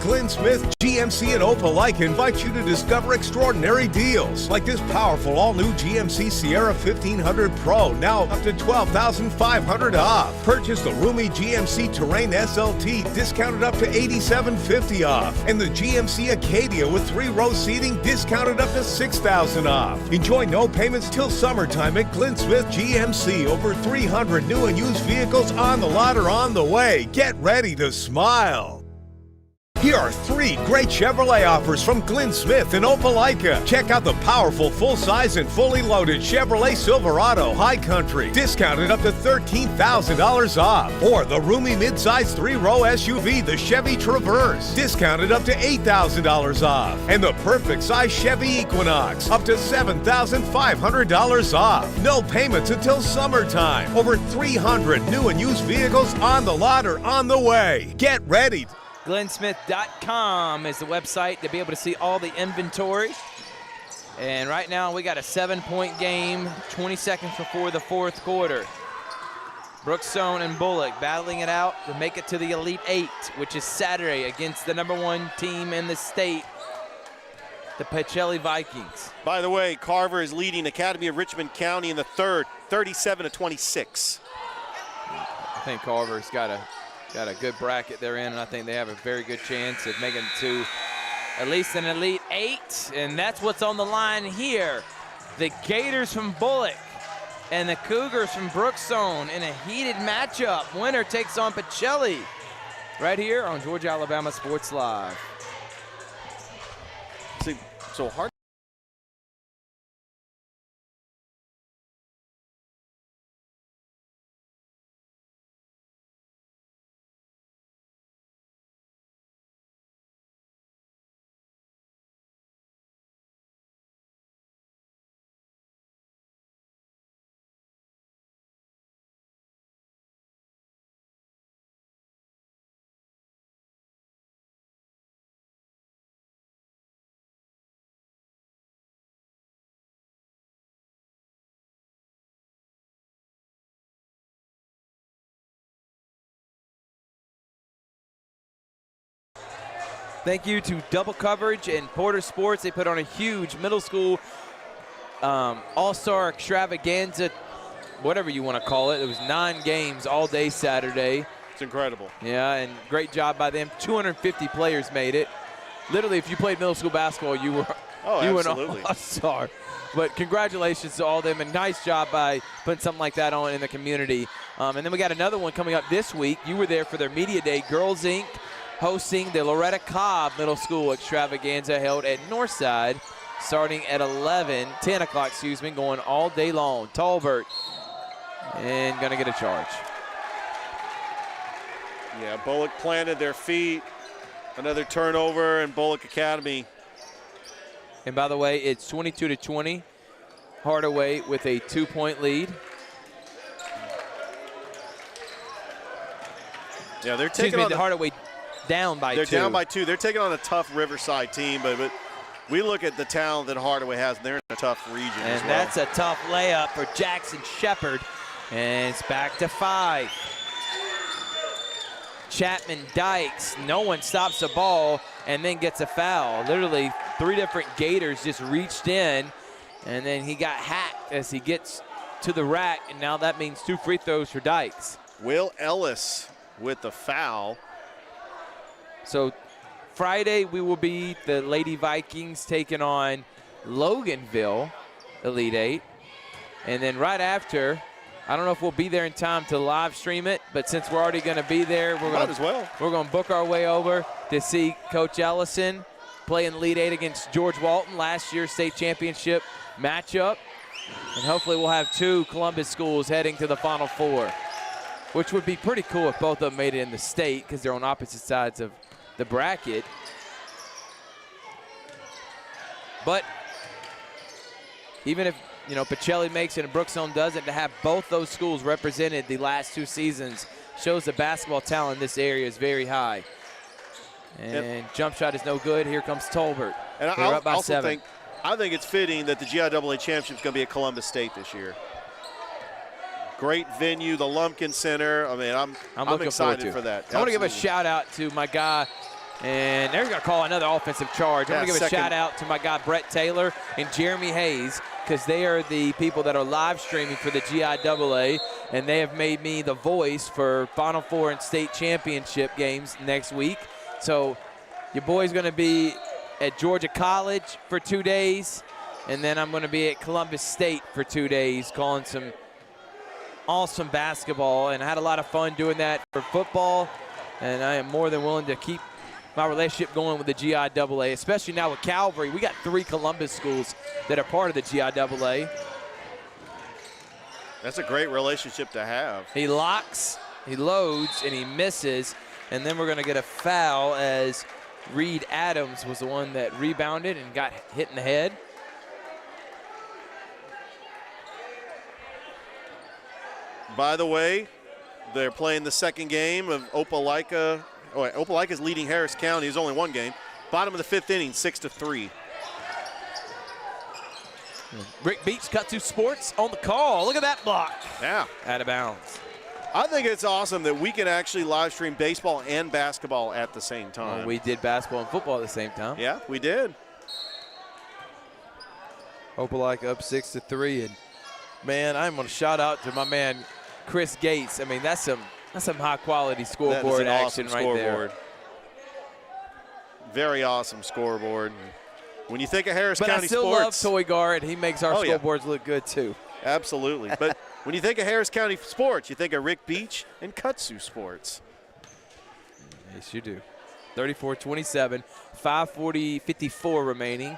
Glenn Smith GMC in Opelika invites you to discover extraordinary deals like this powerful all-new GMC Sierra 1500 Pro, now up to $12,500 off. Purchase the roomy GMC Terrain SLT, discounted up to $8,750 off. And the GMC Acadia with 3-row seating, discounted up to $6,000 off. Enjoy no payments till summertime at Glenn Smith GMC. Over 300 new and used vehicles on the lot or on the way. Get ready to smile. Here are 3 great Chevrolet offers from Glenn Smith in Opelika. Check out the powerful full-size and fully loaded Chevrolet Silverado High Country, discounted up to $13,000 off. Or the roomy midsize 3-row SUV, the Chevy Traverse, discounted up to $8,000 off. And the perfect size Chevy Equinox, up to $7,500 off. No payments until summertime. Over 300 new and used vehicles on the lot or on the way. Get ready. Glennsmith.com is the website to be able to see all the inventory. And right now we got a 7-point game, 20 seconds before the fourth quarter. Brookstone and Bulloch battling it out to make it to the Elite 8, which is Saturday against the #1 team in the state, the Pacelli Vikings. By the way, Carver is leading Academy of Richmond County in the third, 37-26. I think Carver's got a good bracket they're in, and I think they have a very good chance of making it to at least an Elite 8, and that's what's on the line here. The Gators from Bulloch and the Cougars from Brookstone in a heated matchup. Winner takes on Pacelli right here on Georgia Alabama Sports Live. See, so hard. Thank you to Double Coverage and Porter Sports. They put on a huge middle school all-star extravaganza, whatever you want to call it. It was 9 games all day Saturday. It's incredible. Yeah, and great job by them. 250 players made it. Literally, if you played middle school basketball, you were an all-star. But congratulations to all of them, and nice job by putting something like that on in the community. And then we got another one coming up this week. You were there for their Media Day. Girls Inc. hosting the Loretta Cobb Middle School Extravaganza held at Northside, starting at 10 o'clock, excuse me, going all day long. Tolbert, and gonna get a charge. Yeah, Bulloch planted their feet. Another turnover, and Bulloch Academy. And by the way, it's 22-20. Hardaway with a 2-point lead. Yeah, they're Excuse taking me, Hardaway down by 2. They're down by 2. They're taking on a tough Riverside team, but we look at the talent that Hardaway has, and they're in a tough region as well. And that's a tough layup for Jackson Shepard, and it's back to 5. Chapman Dykes, no one stops the ball and then gets a foul. Literally 3 different Gators just reached in, and then he got hacked as he gets to the rack, and now that means 2 free throws for Dykes. Will Ellis with the foul. So Friday we will be the Lady Vikings taking on Loganville, Elite 8. And then right after, I don't know if we'll be there in time to live stream it, but since we're already going to be there, we're going to book our way over to see Coach Ellison play in Elite 8 against George Walton, last year's state championship matchup. And hopefully we'll have 2 Columbus schools heading to the Final Four, which would be pretty cool if both of them made it in the state because they're on opposite sides of the bracket. But even if, you know, Pacelli makes it and Brookstone doesn't, to have both those schools represented the last 2 seasons shows the basketball talent in this area is very high. And jump shot is no good. Here comes Tolbert. And They're up by 7. I think it's fitting that the GIAA championship is going to be at Columbus State this year. Great venue, the Lumpkin Center. I mean, I'm looking excited for that. I want to give a shout out to my guy, and they're going to call another offensive charge. I want to give a shout out to my guy Brett Taylor and Jeremy Hayes, because they are the people that are live streaming for the GIAA, and they have made me the voice for Final Four and state championship games next week. So your boy's going to be at Georgia College for 2 days, and then I'm going to be at Columbus State for 2 days calling some awesome basketball, and I had a lot of fun doing that for football, and I am more than willing to keep my relationship going with the GIAA, especially now with Calvary. We got 3 Columbus schools that are part of the GIAA. That's a great relationship to have. He locks, he loads, and he misses, and then we're going to get a foul as Reed Adams was the one that rebounded and got hit in the head. By the way, they're playing the second game of Opelika. Oh, Opelika's leading Harris County. There's only 1 game. Bottom of the 5th inning, 6-3. Rick Beach, Cut2 Sports on the call. Look at that block. Yeah. Out of bounds. I think it's awesome that we can actually live stream baseball and basketball at the same time. Well, we did basketball and football at the same time. Yeah, we did. Opelika up 6-3, and man, I'm going to shout out to my man Chris Gates. I mean, that's some high quality scoreboard action awesome right scoreboard. there. Very awesome scoreboard. When you think of Harris But County I still sports, love Toy Guard. He makes our scoreboards look good too. Absolutely. But when you think of Harris County sports, you think of Rick Beach and Cut2 Sports. Yes, you do. 34-27, 5:54 remaining.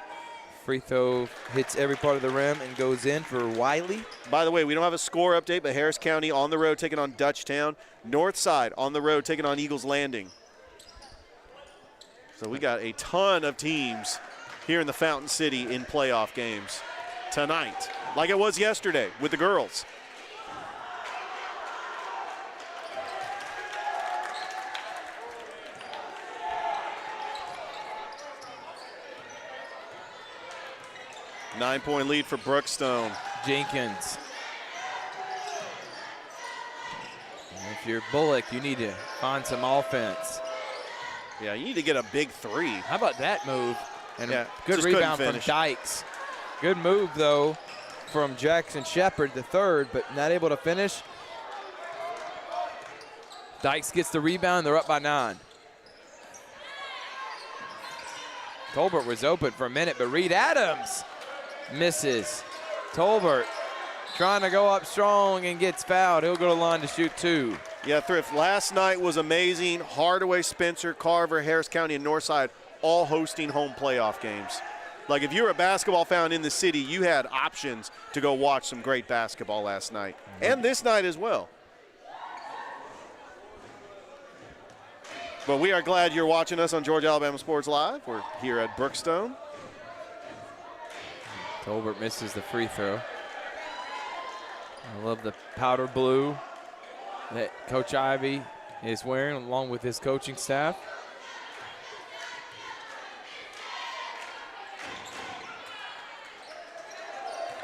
Free throw hits every part of the rim and goes in for Wiley. By the way, we don't have a score update, but Harris County on the road taking on Dutchtown. Northside on the road taking on Eagles Landing. So we got a ton of teams here in the Fountain City in playoff games tonight, like it was yesterday with the girls. Nine-point lead for Brookstone. Jenkins. And if you're Bulloch, you need to find some offense. Yeah, you need to get a big 3. How about that move? And Yeah, good just rebound couldn't from finish. Dykes. Good move, though, from Jackson Shepard, the third, but not able to finish. Dykes gets the rebound. They're up by 9. Tolbert was open for a minute, but Reed Adams misses. Tolbert trying to go up strong and gets fouled. He'll go to the line to shoot 2. Yeah, Thrift, last night was amazing. Hardaway, Spencer, Carver, Harris County, and Northside all hosting home playoff games. Like, if you're a basketball fan in the city, you had options to go watch some great basketball last night. And this night as well. But we are glad you're watching us on Georgia Alabama Sports Live. We're here at Brookstone. Tolbert misses the free throw. I love the powder blue that Coach Ivy is wearing along with his coaching staff.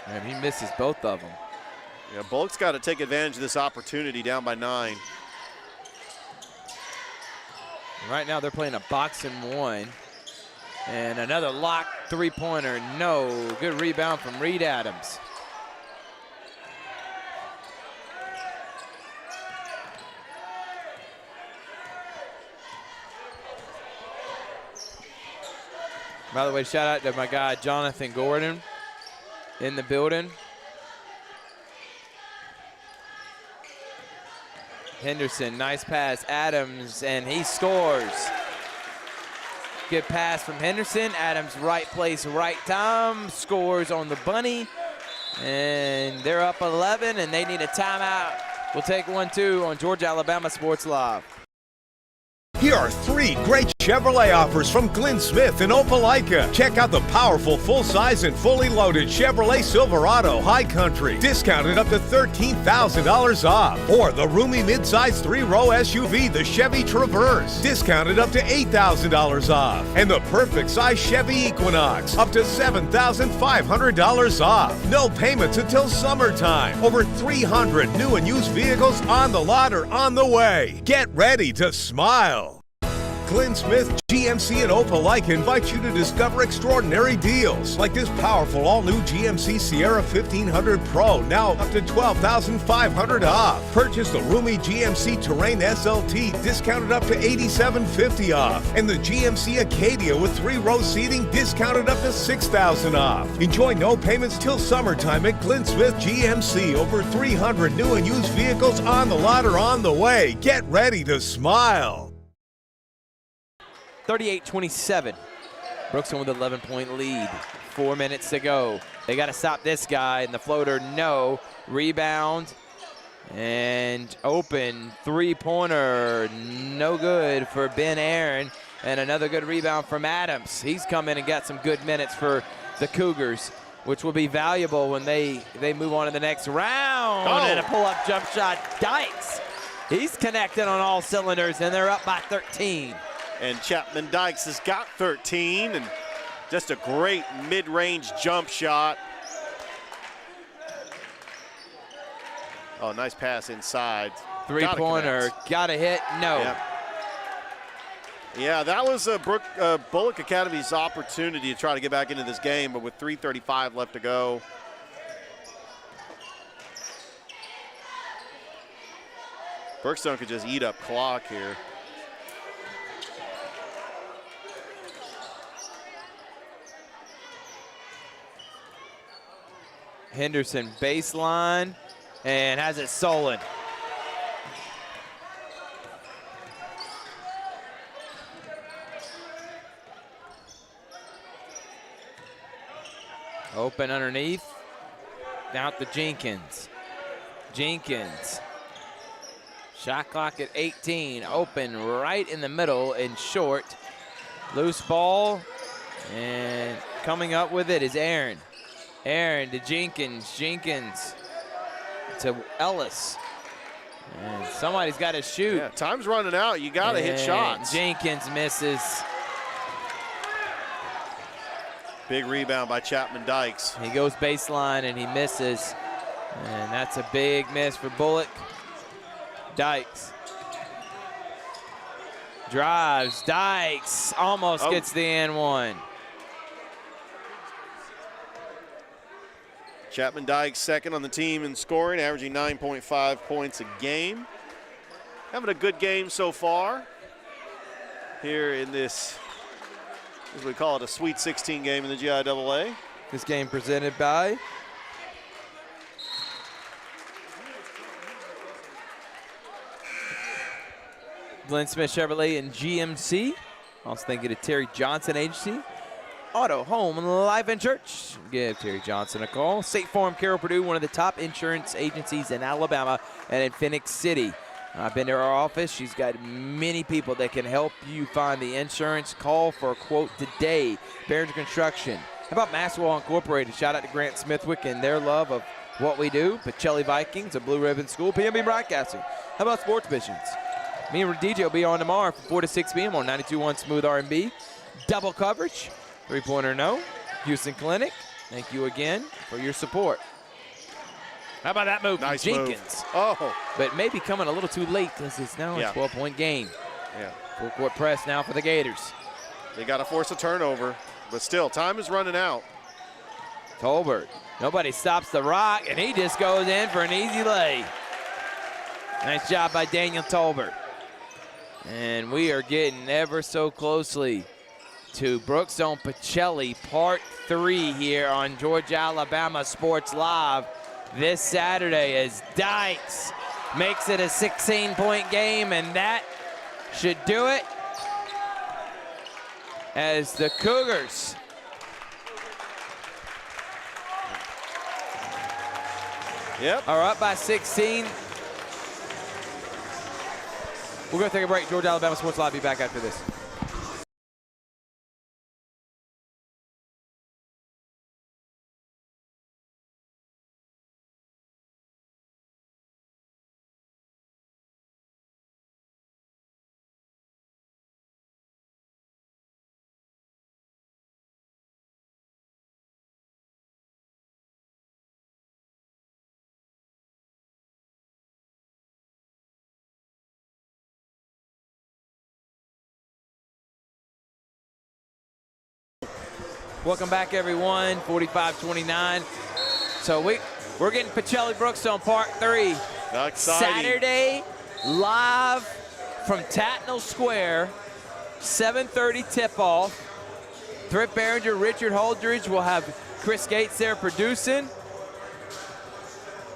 And he misses both of them. Yeah, Bulloch's got to take advantage of this opportunity, down by 9. Right now they're playing a box and one. And another lock three-pointer, no. Good rebound from Reed Adams. By the way, shout out to my guy Jonathan Gordon in the building. Henderson, nice pass, Adams, and he scores. Good pass from Henderson. Adams, right place, right time, scores on the bunny. And they're up 11, and they need a timeout. We'll take 1-2 on Georgia Alabama Sports Live. Here are 3 great Chevrolet offers from Glenn Smith in Opelika. Check out the powerful full-size and fully loaded Chevrolet Silverado High Country, discounted up to $13,000 off. Or the roomy midsize 3-row SUV, the Chevy Traverse, discounted up to $8,000 off. And the perfect size Chevy Equinox, up to $7,500 off. No payments until summertime. Over 300 new and used vehicles on the lot or on the way. Get ready to smile. Glenn Smith GMC in Opelika invites you to discover extraordinary deals like this powerful all-new GMC Sierra 1500 Pro, now up to $12,500 off. Purchase the roomy GMC Terrain SLT, discounted up to $8,750 off. And the GMC Acadia with 3-row seating, discounted up to $6,000 off. Enjoy no payments till summertime at Glenn Smith GMC. Over 300 new and used vehicles on the lot or on the way. Get ready to smile. 38-27. Brookstone with an 11-point lead. 4 minutes to go. They got to stop this guy, and the floater, no. Rebound, and open three-pointer, no good for Ben Aaron. And another good rebound from Adams. He's come in and got some good minutes for the Cougars, which will be valuable when they move on to the next round. Oh. And a pull-up jump shot, Dykes. He's connected on all cylinders, and they're up by 13. And Chapman Dykes has got 13, and just a great mid-range jump shot. Oh, nice pass inside. Three-pointer, got a hit, no. Yep. Yeah, that was Bulloch Academy's opportunity to try to get back into this game, but with 3:35 left to go. Brookstone could just eat up clock here. Henderson baseline and has it stolen. Open underneath. Out to Jenkins. Jenkins. Shot clock at 18. Open right in the middle and short. Loose ball. And coming up with it is Aaron. Aaron to Jenkins. Jenkins to Ellis. And somebody's got to shoot. Yeah, time's running out. You got to hit shots. Jenkins misses. Big rebound by Chapman Dykes. He goes baseline and he misses. And that's a big miss for Bulloch. Dykes. Drives. Dykes almost gets the and one. Chapman Dykes second on the team in scoring, averaging 9.5 points a game. Having a good game so far here in this, as we call it, a Sweet 16 game in the GIAA. This game presented by Glenn Smith Chevrolet and GMC. Also thinking of Terry Johnson Agency. Auto, Home, and Life Insurance. Give Terry Johnson a call. State Farm, Carroll Purdue, one of the top insurance agencies in Alabama and in Phoenix City. I've been to her office. She's got many people that can help you find the insurance. Call for a quote today. Barringer Construction. How about Maxwell Incorporated? Shout out to Grant Smithwick and their love of what we do. Pacelli Vikings, a Blue Ribbon School. PNB Broadcasting. How about Sports Missions? Me and DJ will be on tomorrow from 4 to 6 p.m. on 92.1 Smooth R&B. Double coverage. Three-pointer no. Houston Clinic, thank you again for your support. How about that move? Nice Jenkins. move. Oh. But maybe coming a little too late because it's now a 12-point game. Yeah. Full court press now for the Gators. They got to force a turnover, but still, time is running out. Tolbert. Nobody stops the rock, and he just goes in for an easy lay. Nice job by Daniel Tolbert. And we are getting ever so closely to Brookstone Pacelli Part 3 here on Georgia Alabama Sports Live this Saturday as Dykes makes it a 16-point game, and that should do it as the Cougars are up by 16. We're going to take a break. Georgia Alabama Sports Live. Be back after this. Welcome back, everyone. 45-29. So we're getting Pacelli Brookstone Part 3. Exciting. Saturday, live from Tatnall Square. 7:30 tip-off. Thrift Barringer, Richard Holdridge will have Chris Gates there producing.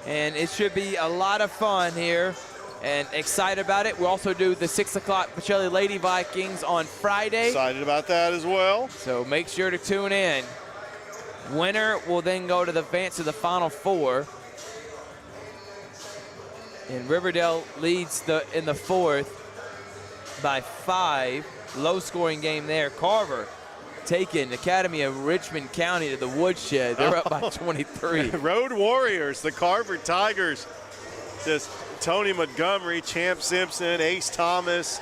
And it should be a lot of fun here. And excited about it. We'll also do the 6 o'clock Pacelli Lady Vikings on Friday. Excited about that as well. So make sure to tune in. Winner will then go to the advance to the Final Four. And Riverdale leads in the fourth by 5. Low-scoring game there. Carver taking Academy of Richmond County to the woodshed. They're up by 23. Road Warriors, the Carver Tigers. Just Tony Montgomery, Champ Simpson, Ace Thomas.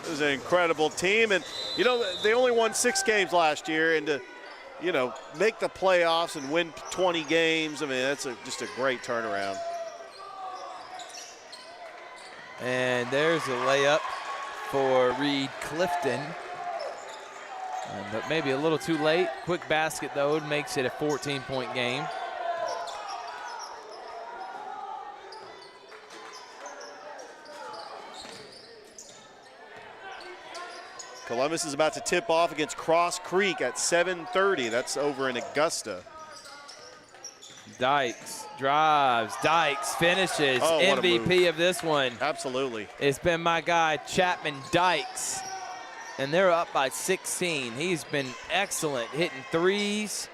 It was an incredible team. And, you know, they only won 6 games last year. And to, you know, make the playoffs and win 20 games, I mean, that's just a great turnaround. And there's a layup for Reed Clifton. But maybe a little too late. Quick basket, though, makes it a 14-point game. Columbus is about to tip off against Cross Creek at 7:30. That's over in Augusta. Dykes drives, Dykes finishes. Oh, what a MVP move. of this one. Absolutely. It's been my guy, Chapman Dykes. And they're up by 16. He's been excellent, hitting threes,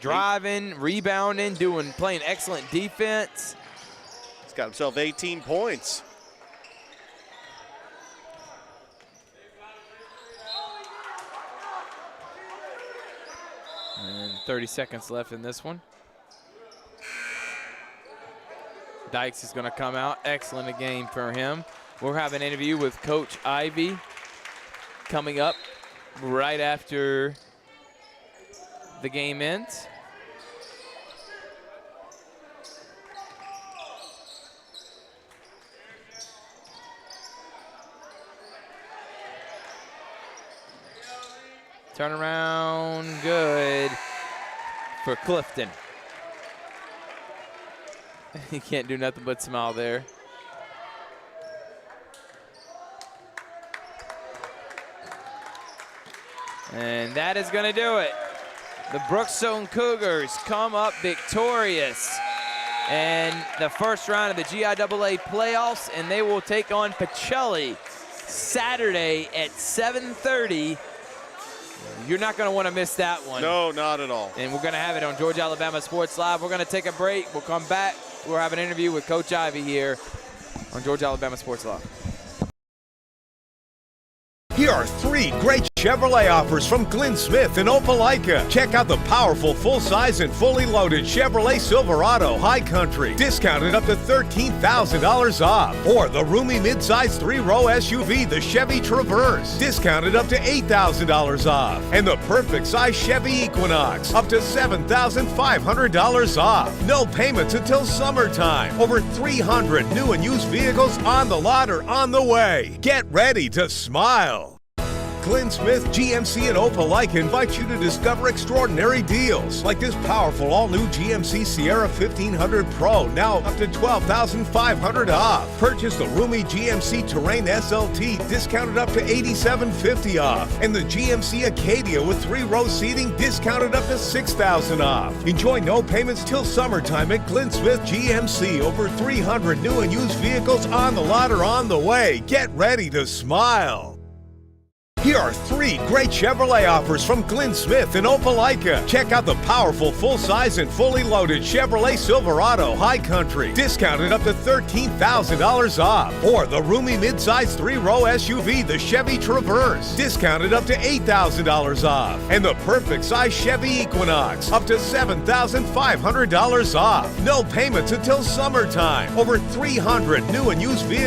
driving, rebounding, playing excellent defense. He's got himself 18 points. And 30 seconds left in this one. Dykes is going to come out. Excellent game for him. We'll have an interview with Coach Ivy coming up right after the game ends. Turnaround good for Clifton. He can't do nothing but smile there. And that is going to do it. The Brookstone Cougars come up victorious and the first round of the GIAA playoffs, and they will take on Pacelli Saturday at 7:30. You're not going to want to miss that one. No, not at all. And we're going to have it on Georgia Alabama Sports Live. We're going to take a break. We'll come back. We'll have an interview with Coach Ivey here on Georgia Alabama Sports Live. Here are 3 great Chevrolet offers from Glenn Smith in Opelika. Check out the powerful full-size and fully loaded Chevrolet Silverado High Country, discounted up to $13,000 off. Or the roomy midsize 3-row SUV, the Chevy Traverse, discounted up to $8,000 off. And the perfect size Chevy Equinox, up to $7,500 off. No payments until summertime. Over 300 new and used vehicles on the lot or on the way. Get ready to smile. Glenn Smith GMC in Opelika invites you to discover extraordinary deals like this powerful all-new GMC Sierra 1500 Pro, now up to $12,500 off. Purchase the roomy GMC Terrain SLT, discounted up to $8,750 off. And the GMC Acadia with 3-row seating, discounted up to $6,000 off. Enjoy no payments till summertime at Glenn Smith GMC. Over 300 new and used vehicles on the lot or on the way. Get ready to smile. Here are 3 great Chevrolet offers from Glenn Smith in Opelika. Check out the powerful full-size and fully loaded Chevrolet Silverado High Country, discounted up to $13,000 off. Or the roomy midsize 3-row SUV, the Chevy Traverse, discounted up to $8,000 off. And the perfect size Chevy Equinox, up to $7,500 off. No payments until summertime. Over 300 new and used vehicles